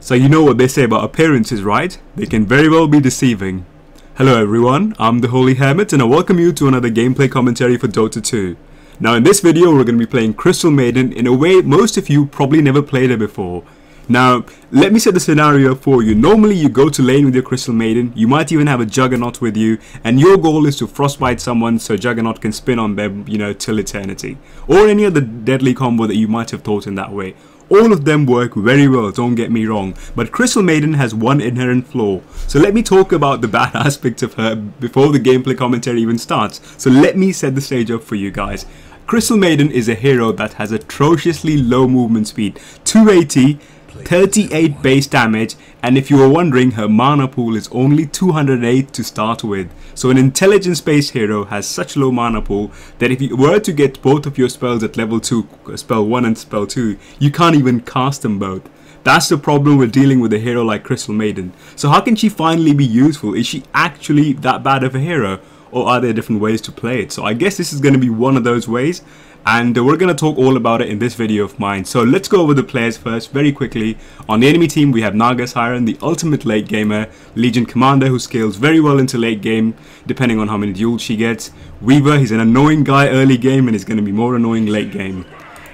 So you know what they say about appearances, right? They can very well be deceiving. Hello everyone, I'm the Holy Hermit and I welcome you to another gameplay commentary for Dota 2. Now in this video we're going to be playing Crystal Maiden in a way most of you probably never played her before. Now let me set the scenario for you. Normally you go to lane with your Crystal Maiden, you might even have a Juggernaut with you, and your goal is to frostbite someone so Juggernaut can spin on them, till eternity. Or any other deadly combo that you might have thought in that way. All of them work very well, don't get me wrong, but Crystal Maiden has one inherent flaw. So let me talk about the bad aspects of her before the gameplay commentary even starts. So let me set the stage up for you guys. Crystal Maiden is a hero that has atrociously low movement speed, 280, 38 base damage, and if you were wondering, her mana pool is only 208 to start with. So an intelligence based hero has such low mana pool that if you were to get both of your spells at level 2, spell 1 and spell 2, you can't even cast them both. That's the problem with dealing with a hero like Crystal Maiden. So how can she finally be useful? Is she actually that bad of a hero? Or are there different ways to play it? So I guess this is going to be one of those ways, and we're going to talk all about it in this video of mine. So let's go over the players first very quickly. On the enemy team we have Naga Siren, the ultimate late gamer, Legion Commander who scales very well into late game depending on how many duels she gets. Weaver, he's an annoying guy early game and is going to be more annoying late game.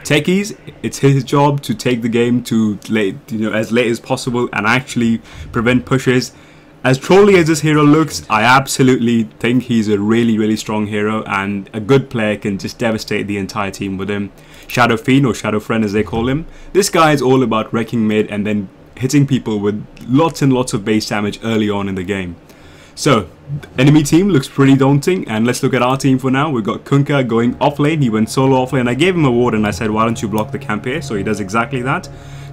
Techies, it's his job to take the game to late, as late as possible and actually prevent pushes. As trolly as this hero looks, I absolutely think he's a really strong hero, and a good player can just devastate the entire team with him. Shadow Fiend, or Shadow Friend as they call him, this guy is all about wrecking mid and then hitting people with lots and lots of base damage early on in the game. So, enemy team looks pretty daunting, and let's look at our team for now. We've got Kunkka going off lane. He went solo off lane. I gave him a ward and I said, why don't you block the camp here? So he does exactly that.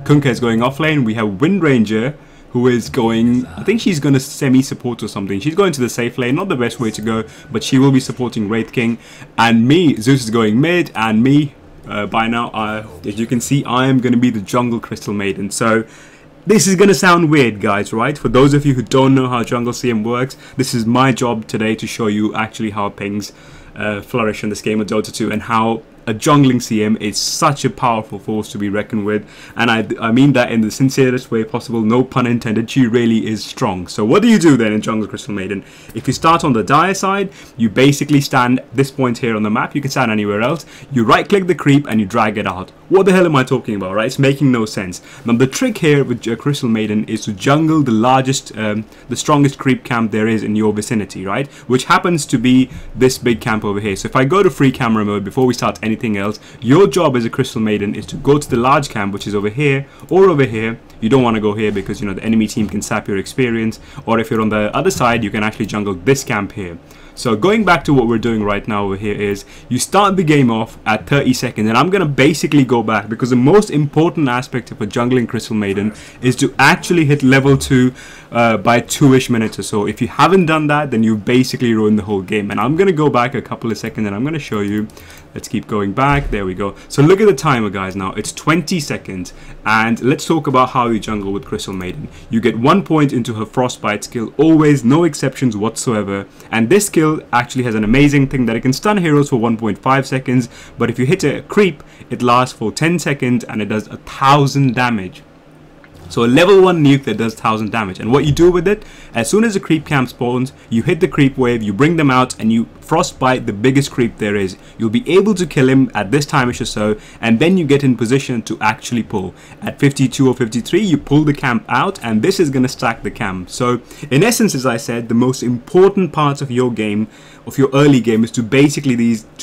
Kunkka is going off lane. We have Wind Ranger, who is going, I think she's going to semi-support or something. She's going to the safe lane, not the best way to go, but she will be supporting Wraith King. And me, Zeus is going mid, and me, by now, as you can see, I am going to be the jungle Crystal Maiden. So this is going to sound weird, guys, right? For those of you who don't know how jungle CM works, this is my job today to show you actually how pings flourish in this game of Dota 2 and how a jungling CM is such a powerful force to be reckoned with, and I mean that in the sincerest way possible, no pun intended. She really is strong. So what do you do then in jungle Crystal Maiden? If you start on the dire side, you basically stand this point here on the map. You can stand anywhere else. You right click the creep and you drag it out. What the hell am I talking about, right? It's making no sense. Now the trick here with Crystal Maiden is to jungle the largest, the strongest creep camp there is in your vicinity, right? Which happens to be this big camp over here. So if I go to free camera mode before we start anything else, your job as a Crystal Maiden is to go to the large camp, which is over here or over here. You don't want to go here because the enemy team can sap your experience, or if you're on the other side you can actually jungle this camp here. So going back to what we're doing right now over here is you start the game off at 30 seconds, and I'm going to basically go back because the most important aspect of a jungling Crystal Maiden is to actually hit level 2 by 2-ish minutes or so. If you haven't done that, then you basically ruined the whole game, and I'm going to go back a couple of seconds and I'm going to show you. Let's keep going back. There we go. So look at the timer, guys. Now it's 20 seconds, and let's talk about how you jungle with Crystal Maiden. You get 1 point into her frostbite skill, always, no exceptions whatsoever, and this skill actually has an amazing thing that it can stun heroes for 1.5 seconds, but if you hit a creep it lasts for 10 seconds and it does 1,000 damage. So a level 1 nuke that does 1,000 damage, and what you do with it, as soon as a creep camp spawns, you hit the creep wave, you bring them out and you frostbite the biggest creep there is. You'll be able to kill him at this time-ish or so, and then you get in position to actually pull. At 52 or 53 you pull the camp out, and this is going to stack the camp. So in essence, as I said, the most important part of your game, of your early game, is to basically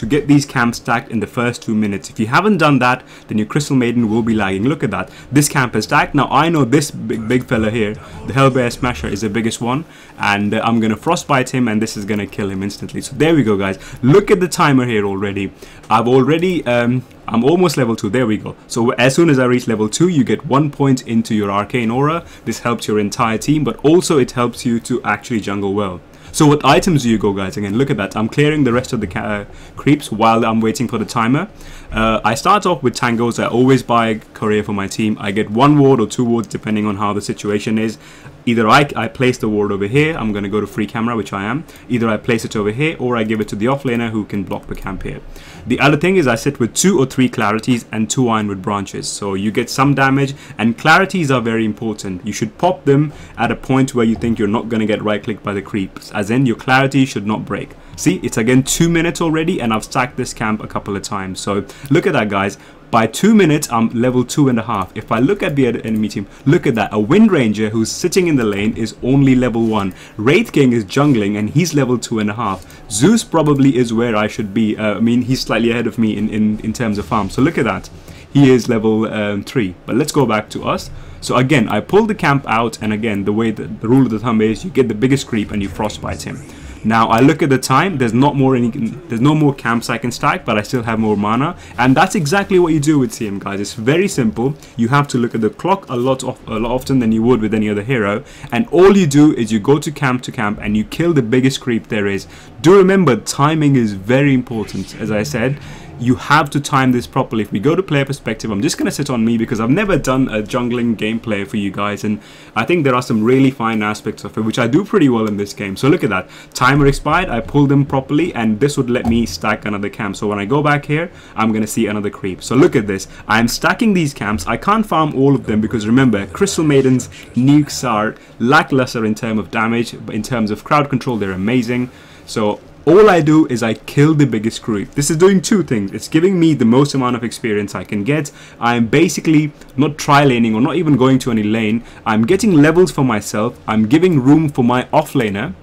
get these camps stacked in the first 2 minutes. If you haven't done that, then your Crystal Maiden will be lagging. Look at that, this camp is stacked. Now I know this big fella here, the Hellbear Smasher, is the biggest one, and I'm gonna frostbite him and this is gonna kill him instantly. So there we go, guys. Look at the timer here already. I'm almost level 2. There we go. So as soon as I reach level 2, you get 1 point into your arcane aura. This helps your entire team, but also it helps you to actually jungle well. So what items do you go, guys? Again, look at that. I'm clearing the rest of the creeps while I'm waiting for the timer. I start off with tangos. I always buy a courier for my team. I get 1 ward or 2 wards depending on how the situation is. Either I place the ward over here. I'm going to go to free camera, which I am. Either I place it over here or I give it to the offlaner who can block the camp here. The other thing is I sit with 2 or 3 clarities and 2 ironwood branches. So you get some damage, and clarities are very important. You should pop them at a point where you think you're not going to get right clicked by the creeps, as in your clarity should not break. See, it's again 2 minutes already and I've stacked this camp a couple of times. So look at that, guys. By 2 minutes, I'm level 2.5. If I look at the enemy team, look at that. A Wind Ranger who's sitting in the lane is only level 1. Wraith King is jungling and he's level 2.5. Zeus probably is where I should be. I mean, he's slightly ahead of me in terms of farm. So look at that. He is level 3. But let's go back to us. So again, I pull the camp out, and again, the way the rule of the thumb is, you get the biggest creep and you frostbite him. Now I look at the time. There's no more camps I can stack, but I still have more mana, and that's exactly what you do with CM, guys. It's very simple. You have to look at the clock a lot often than you would with any other hero, and all you do is you go to camp and you kill the biggest creep there is. Do remember, timing is very important. As I said, you have to time this properly. If we go to player perspective, I'm just going to sit on me because I've never done a jungling gameplay for you guys, and I think there are some really fine aspects of it which I do pretty well in this game. So look at that. Timer expired, I pulled them properly, and this would let me stack another camp. So when I go back here, I'm going to see another creep. So look at this. I'm stacking these camps. I can't farm all of them because remember, Crystal Maiden's nukes are lackluster in terms of damage, but in terms of crowd control, they're amazing. So all I do is I kill the biggest creep. This is doing 2 things. It's giving me the most amount of experience I can get. I'm basically not tri-laning or not even going to any lane. I'm getting levels for myself. I'm giving room for my offlaner.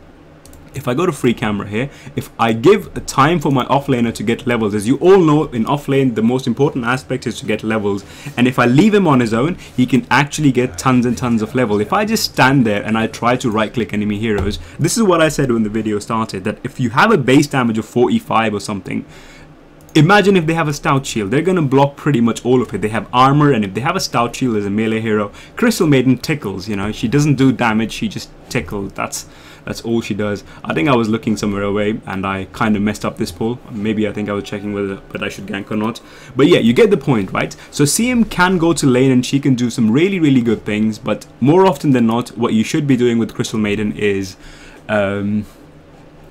If I go to free camera here, if I give a time for my offlaner to get levels, as you all know, in offlane the most important aspect is to get levels, and if I leave him on his own, he can actually get tons and tons of level. If I just stand there and I try to right click enemy heroes, this is what I said when the video started, that if you have a base damage of 45 or something, imagine if they have a stout shield, they're going to block pretty much all of it. They have armor, and if they have a stout shield as a melee hero, Crystal Maiden tickles, you know, she doesn't do damage, she just tickles. That's all she does. I think I was looking somewhere away and I kind of messed up this pull. Maybe I think I was checking whether I should gank or not. But yeah, you get the point, right? So CM can go to lane and she can do some really good things, but more often than not, what you should be doing with Crystal Maiden is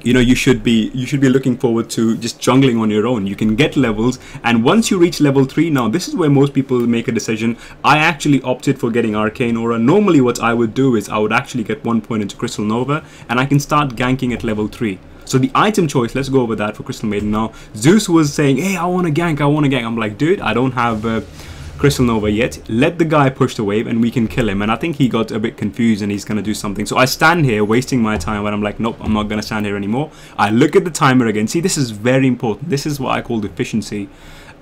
you know, you should be looking forward to just jungling on your own. You can get levels, and once you reach level 3, now this is where most people make a decision. I actually opted for getting Arcane Aura. Normally what I would do is I would actually get 1 point into Crystal Nova and I can start ganking at level 3. So the item choice, let's go over that for Crystal Maiden now. Zeus was saying, hey, I want to gank. I'm like, dude, I don't have Crystal Nova yet. Let the guy push the wave and we can kill him. And I think he got a bit confused and he's going to do something. So I stand here wasting my time, and I'm like, nope, I'm not going to stand here anymore. I look at the timer again. See, this is very important. This is what I call efficiency.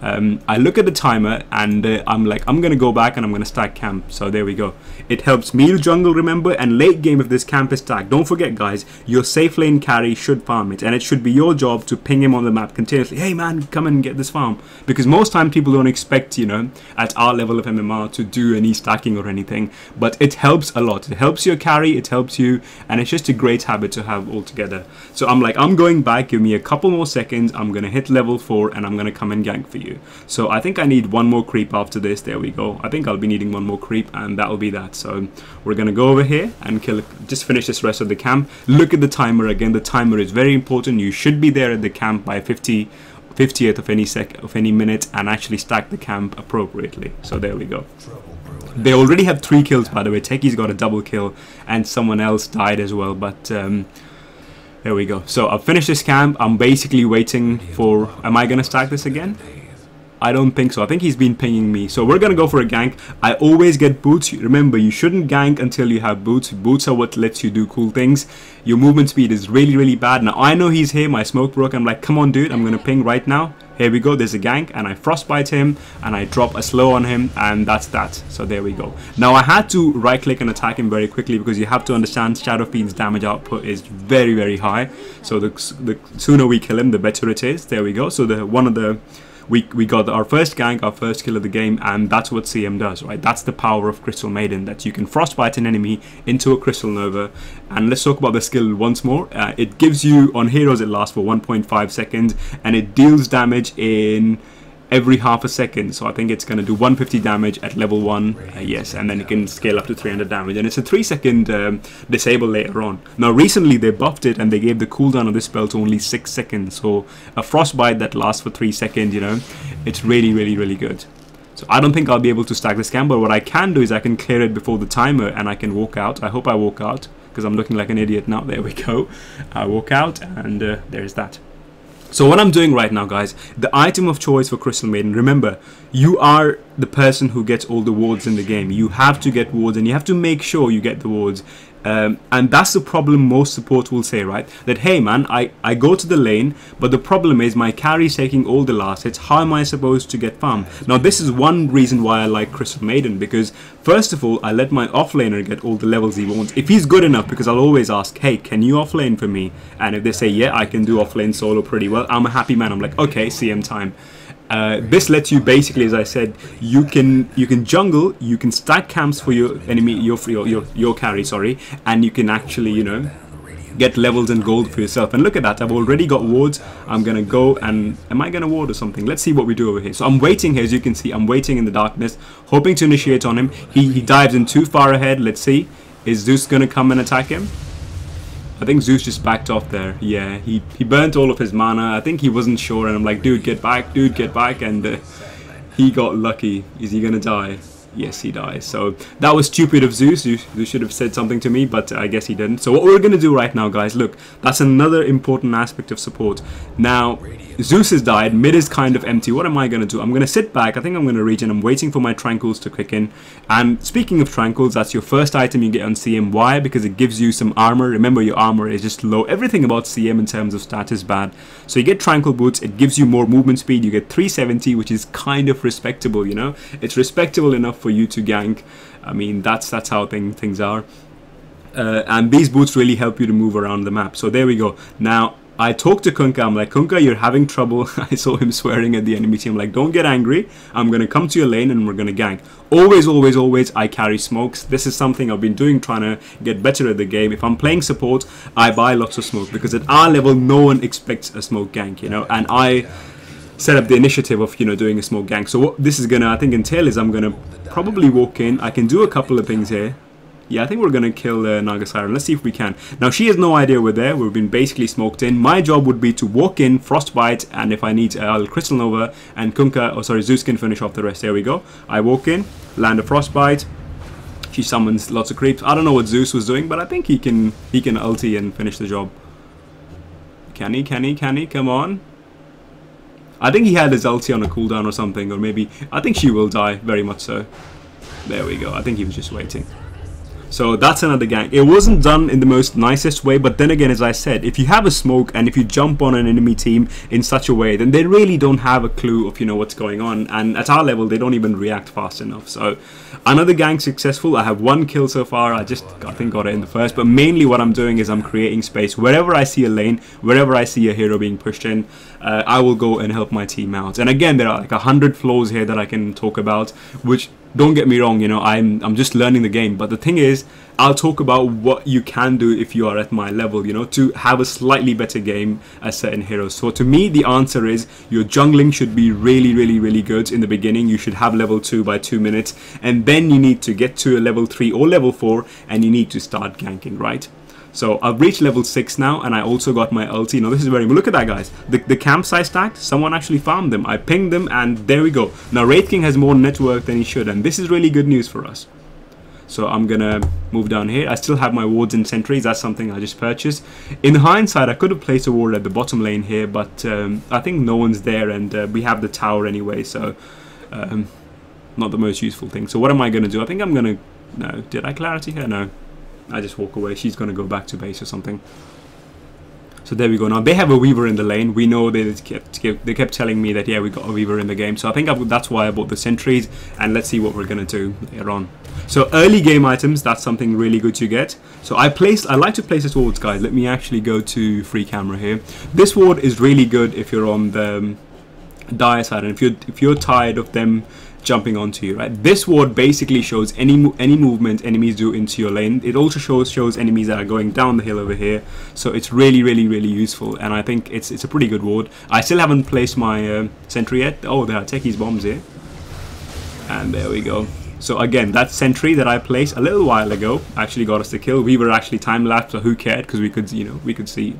I look at the timer and I'm like, I'm gonna go back and I'm gonna stack camp. So there we go. It helps me to jungle, remember, and late game if this camp is stacked, don't forget guys, your safe lane carry should farm it, and it should be your job to ping him on the map continuously. Hey man, come and get this farm, because most time people don't expect, you know, at our level of MMR to do any stacking or anything, but it helps a lot. It helps your carry, it helps you, and it's just a great habit to have altogether. So I'm like, I'm going back, give me a couple more seconds, I'm gonna hit level 4 and I'm gonna come and gank for you. So I think I need one more creep after this. There we go. I think I'll be needing one more creep and that'll be that. So we're gonna go over here and just finish this rest of the camp. Look at the timer again. The timer is very important. You should be there at the camp by 50th of any minute and actually stack the camp appropriately. So there we go. They already have 3 kills, by the way. Techie's got a double kill and someone else died as well, but there we go. So I've finished this camp. I'm basically waiting for, am I gonna stack this again? I don't think so. I think he's been pinging me. So we're gonna go for a gank. I always get boots. Remember, you shouldn't gank until you have boots. Boots are what lets you do cool things. Your movement speed is really bad. Now I know he's here. My smoke broke. I'm like, come on dude, I'm gonna ping right now. Here we go, there's a gank, and I frostbite him and I drop a slow on him, and that's that. So there we go. Now I had to right click and attack him very quickly because you have to understand Shadow Fiend's damage output is very high. So the sooner we kill him, the better it is. There we go. So we got our first gank, our first kill of the game, and that's what CM does, right? That's the power of Crystal Maiden, that you can frostbite an enemy into a Crystal Nova. And let's talk about the skill once more. It gives you, on heroes it lasts for 1.5 seconds, and it deals damage in every half a second. So I think it's going to do 150 damage at level 1, yes, and then it can scale up to 300 damage, and it's a 3-second disable later on. Now recently they buffed it and they gave the cooldown of this spell to only 6 seconds, so a frostbite that lasts for 3 seconds, you know, it's really good. So I don't think I'll be able to stack the scam, but what I can do is I can clear it before the timer and I can walk out. I hope I walk out because I'm looking like an idiot now. There we go. I walk out and there's that. So what I'm doing right now, guys, the item of choice for Crystal Maiden, remember, you are the person who gets all the wards in the game. You have to get wards and you have to make sure you get the wards. And that's the problem most support will say, right? That, hey man, I go to the lane, but the problem is my carry's taking all the last hits. How am I supposed to get farm? Now this is one reason why I like Crystal Maiden, because first of all, I let my offlaner get all the levels he wants. If he's good enough, because I'll always ask, hey, can you offlane for me? And if they say, yeah, I can do offlane solo pretty well, I'm a happy man. I'm like, okay, CM time. This lets you basically, as I said, you can jungle, you can stack camps for your enemy, your carry, sorry, and you can actually, you know, get levels and gold for yourself. And look at that, I've already got wards. I'm gonna go and am I gonna ward or something? Let's see what we do over here. So I'm waiting here, as you can see, I'm waiting in the darkness, hoping to initiate on him. He dives in too far ahead. Let's see, is Zeus gonna come and attack him? I think Zeus just backed off there. Yeah, he burnt all of his mana. I think he wasn't sure, and I'm like, dude, get back, and he got lucky. Is he gonna die? Yes, he dies. So that was stupid of Zeus. You should have said something to me, but I guess he didn't. So what we're gonna do right now, guys, look, that's another important aspect of support. Now, Zeus has died, mid is kind of empty. What am I gonna do? I'm gonna sit back. I think I'm gonna regen. I'm waiting for my tranquils to kick in. And speaking of tranquils, that's your first item you get on CM. Why? Because it gives you some armor. Remember, your armor is just low. Everything about CM in terms of stat is bad. So you get tranquil boots. It gives you more movement speed. You get 370, which is kind of respectable, you know. It's respectable enough for you to gank. I mean, that's how things are. And these boots really help you to move around the map. So there we go. Now, I talked to Kunkka. I'm like, Kunkka, you're having trouble. I saw him swearing at the enemy team. I'm like, don't get angry. I'm going to come to your lane and we're going to gank. Always, I carry smokes. This is something I've been doing, trying to get better at the game. If I'm playing support, I buy lots of smoke, because at our level, no one expects a smoke gank, you know. And I set up the initiative of, you know, doing a smoke gank. So what this is going to, I think, entail is I'm going to probably walk in. I can do a couple of things here. Yeah, I think we're going to kill Naga Siren. Let's see if we can. Now, she has no idea we're there. We've been basically smoked in. My job would be to walk in, Frostbite, and if I need, I'll Crystal Nova, and Kunkka, oh sorry, Zeus can finish off the rest. There we go. I walk in, land a Frostbite. She summons lots of creeps. I don't know what Zeus was doing, but I think he can ulti and finish the job. Can he? Come on. I think he had his ulti on a cooldown or something, or maybe, I think she will die, very much so. There we go. I think he was just waiting. So that's another gank. It wasn't done in the most nicest way, but then again, as I said, if you have a smoke and if you jump on an enemy team in such a way, then they really don't have a clue of, you know, what's going on. And at our level, they don't even react fast enough. So another gank successful. I have 1 kill so far. I think got it in the first. But mainly what I'm doing is I'm creating space. Wherever I see a lane, wherever I see a hero being pushed in, I will go and help my team out. And again, there are like 100 flaws here that I can talk about, which, don't get me wrong, you know, I'm just learning the game. But the thing is, I'll talk about what you can do if you are at my level, you know, to have a slightly better game as certain heroes. So to me, the answer is your jungling should be really good in the beginning. You should have level 2 by 2 minutes, and then you need to get to a level 3 or level 4, and you need to start ganking, right? So I've reached level 6 now, and I also got my ulti. Now this is very, look at that, guys. The camps I stacked, someone actually farmed them. I pinged them, and there we go. Now Wraith King has more network than he should, and this is really good news for us. So I'm gonna move down here. I still have my wards and sentries. That's something I just purchased. In hindsight, I could have placed a ward at the bottom lane here, but I think no one's there, and we have the tower anyway, so not the most useful thing. So what am I gonna do? I think I'm gonna, no, did I clarity her? No. I just walk away. She's going to go back to base or something. So there we go. Now they have a Weaver in the lane. We know they kept telling me that, yeah, we got a Weaver in the game. So I think that's why I bought the sentries. And let's see what we're going to do later on. So early game items, that's something really good to get. So I like to place this wards, guys. Let me actually go to free camera here. This ward is really good if you're on the dire side, and if you're tired of them jumping onto you, right? This ward basically shows any movement enemies do into your lane. It also shows enemies that are going down the hill over here. So it's really useful, and I think it's a pretty good ward. I still haven't placed my sentry yet. Oh, there are techies bombs here, and there we go. So again, that sentry that I placed a little while ago actually got us the kill. We were actually time-lapsed, so who cared? Because we could, you know, we could see,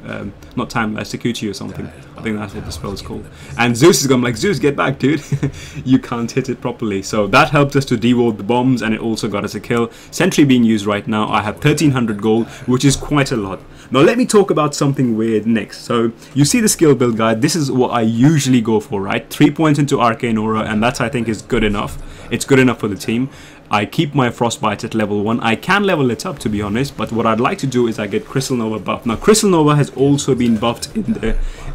not time-lapsed, Sakuchi or something. I think that's what the spell is called. And Zeus is going like, Zeus, get back, dude. You can't hit it properly. So that helped us to deward the bombs, and it also got us a kill. Sentry being used right now. I have 1300 gold, which is quite a lot. Now let me talk about something weird next. So you see the skill build guide. This is what I usually go for, right? 3 points into Arcane Aura, and that I think is good enough. It's good enough for the team. I keep my Frostbite at level 1. I can level it up, to be honest, but what I'd like to do is I get Crystal Nova buff. Now Crystal Nova has also been buffed in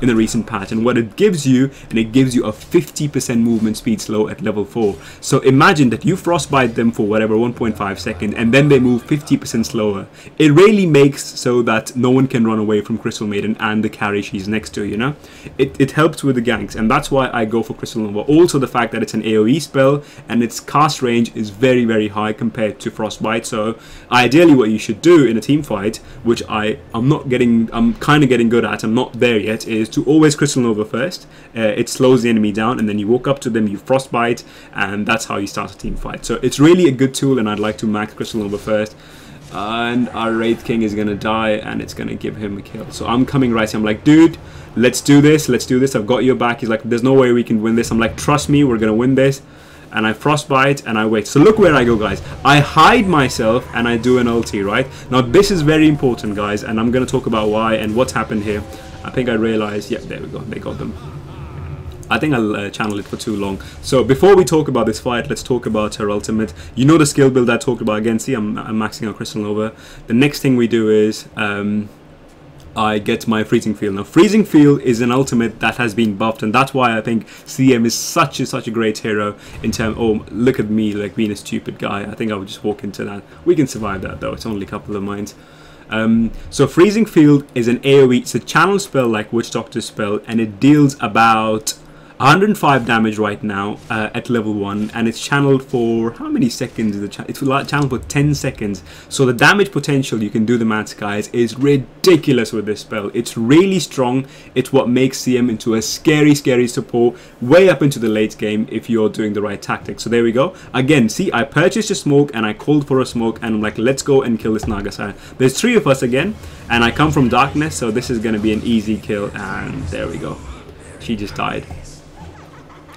the recent patch, and what it gives you, and it gives you a 50% movement speed slow at level 4. So imagine that you Frostbite them for whatever 1.5 seconds, and then they move 50% slower. It really makes so that no one can run away from Crystal Maiden and the carry she's next to, you know. It helps with the ganks, and that's why I go for Crystal Nova. Also the fact that it's an AoE spell and its cast range is very high compared to Frostbite. So ideally what you should do in a team fight, which I'm kind of getting good at, I'm not there yet, is to always Crystal Nova first. It slows the enemy down, and then you walk up to them, you Frostbite, and that's how you start a team fight. So it's really a good tool, and I'd like to max Crystal Nova first. And our Wraith King is gonna die, and it's gonna give him a kill. So I'm coming right here. I'm like, dude, let's do this, I've got your back. He's like, there's no way we can win this. I'm like, trust me, we're gonna win this. And I Frostbite and I wait. So look where I go, guys. I hide myself and I do an ulti, right? Now this is very important, guys, and I'm going to talk about why and what's happened here. I think I realized, yep, there we go, they got them. I think I'll channel it for too long. So before we talk about this fight, let's talk about her ultimate. You know the skill build I talked about again. See, I'm maxing out Crystal Nova. The next thing we do is I get my Freezing Field. Now Freezing Field is an ultimate that has been buffed, and that's why I think CM is such a great hero in terms. Oh, look at me, like being a stupid guy. I think I would just walk into that. We can survive that though, it's only a couple of mines. So Freezing Field is an AoE, it's a channel spell like Witch Doctor's spell, and it deals about 105 damage right now at level 1, and it's channeled for how many seconds is it's channeled for 10 seconds. So the damage potential, you can do the maths, guys, is ridiculous with this spell. It's really strong. It's what makes CM into a scary support way up into the late game if you're doing the right tactics. So there we go. Again, see, I purchased a smoke and I called for a smoke, and I'm like, let's go and kill this Nagasai. There's 3 of us again, and I come from darkness, so this is going to be an easy kill, and there we go. She just died.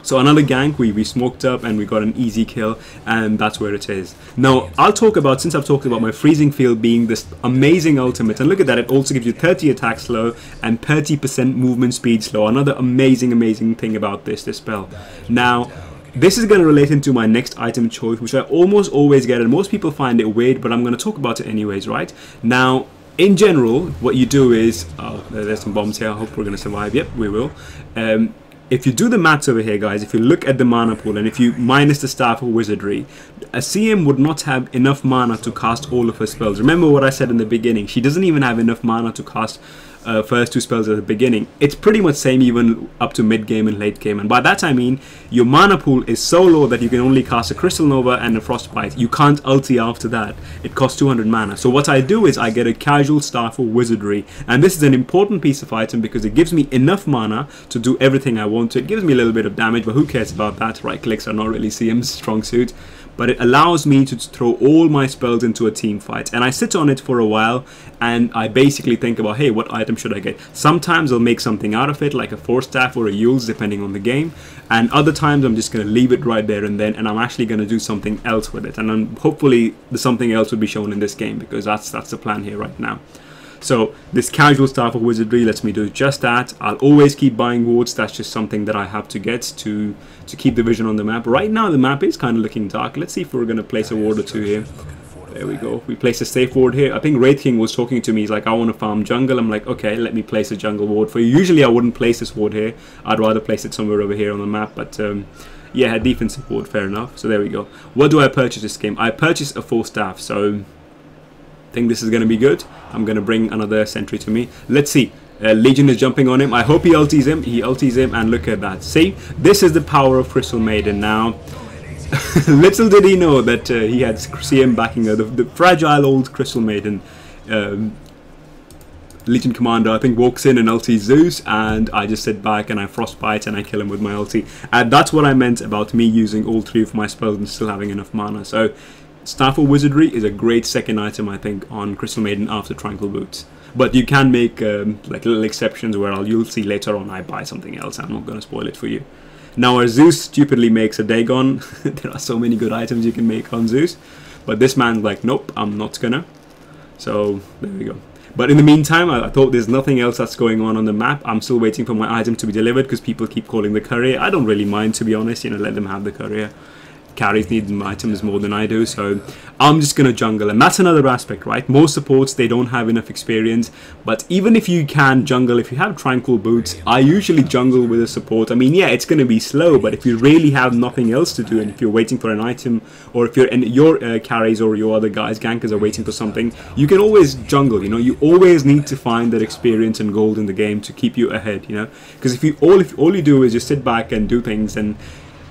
So another gank, we smoked up and we got an easy kill, and that's where it is. Now, I'll talk about, since I've talked about my Freezing Field being this amazing ultimate, and look at that, it also gives you 30 attack slow and 30% movement speed slow. Another amazing thing about this spell. Now, this is going to relate into my next item choice, which I almost always get, and most people find it weird, but I'm going to talk about it anyways, right? Now, in general, what you do is, oh, there's some bombs here, I hope we're going to survive. Yep, we will. If you do the maths over here, guys, if you look at the mana pool and if you minus the Staff of Wizardry, a CM would not have enough mana to cast all of her spells. Remember what I said in the beginning, she doesn't even have enough mana to cast first 2 spells at the beginning. It's pretty much same even up to mid game and late game, and by that I mean your mana pool is so low that you can only cast a Crystal Nova and a Frostbite. You can't ulti after that. It costs 200 mana. So what I do is I get a casual Staff of Wizardry, and this is an important piece of item because it gives me enough mana to do everything I want to. It gives me a little bit of damage, but who cares about that? Right clicks are not really CM's strong suit. But it allows me to throw all my spells into a team fight, and I sit on it for a while and I basically think about, hey, what item should I get? Sometimes I'll make something out of it, like a Force Staff or a Yule's, depending on the game, and other times I'm just going to leave it right there and then, and I'm actually going to do something else with it, and then hopefully the something else will be shown in this game, because that's the plan here right now. So this casual Staff of Wizardry lets me do just that. I'll always keep buying wards. That's just something that I have to get to keep the vision on the map. Right now the map is kind of looking dark. Let's see if we're going to place a ward or 2 here. There we go. We place a safe ward here. I think Wraith King was talking to me. He's like, I want to farm jungle. I'm like, okay, let me place a jungle ward for you. Usually I wouldn't place this ward here. I'd rather place it somewhere over here on the map. But yeah, defensive ward, fair enough. So there we go. What do I purchase this game? I purchased a Force Staff. So I think this is going to be good. I'm going to bring another sentry to me. Let's see. Legion is jumping on him. I hope he ulties him. He ulties him, and look at that. See, this is the power of Crystal Maiden. Now, Little did he know that he had CM backing her, the fragile old Crystal Maiden. Legion Commander, I think, walks in and ulti Zeus, and I just sit back and I frostbite and I kill him with my ulti. And that's what I meant about me using all 3 of my spells and still having enough mana. So Staff of Wizardry is a great second item, I think, on Crystal Maiden after Tranquil Boots. But you can make like little exceptions where you'll see later on I buy something else. I'm not going to spoil it for you. Now our Zeus stupidly makes a Dagon. There are so many good items you can make on Zeus, but this man's like, nope, I'm not gonna. So there we go. But in the meantime, I thought there's nothing else that's going on the map. I'm still waiting for my item to be delivered because people keep calling the courier. I don't really mind, to be honest, you know, let them have the courier. Carries need items more than I do, so I'm just gonna jungle, and that's another aspect, right? Most supports, they don't have enough experience, but even if you can jungle, if you have Tranquil Boots, I usually jungle with a support. I mean, yeah, it's gonna be slow, but if you really have nothing else to do, and if you're waiting for an item, or if your carries or your other guys, gankers, are waiting for something, you can always jungle, you know. You always need to find that experience and gold in the game to keep you ahead, you know, because if all you do is just sit back and do things and,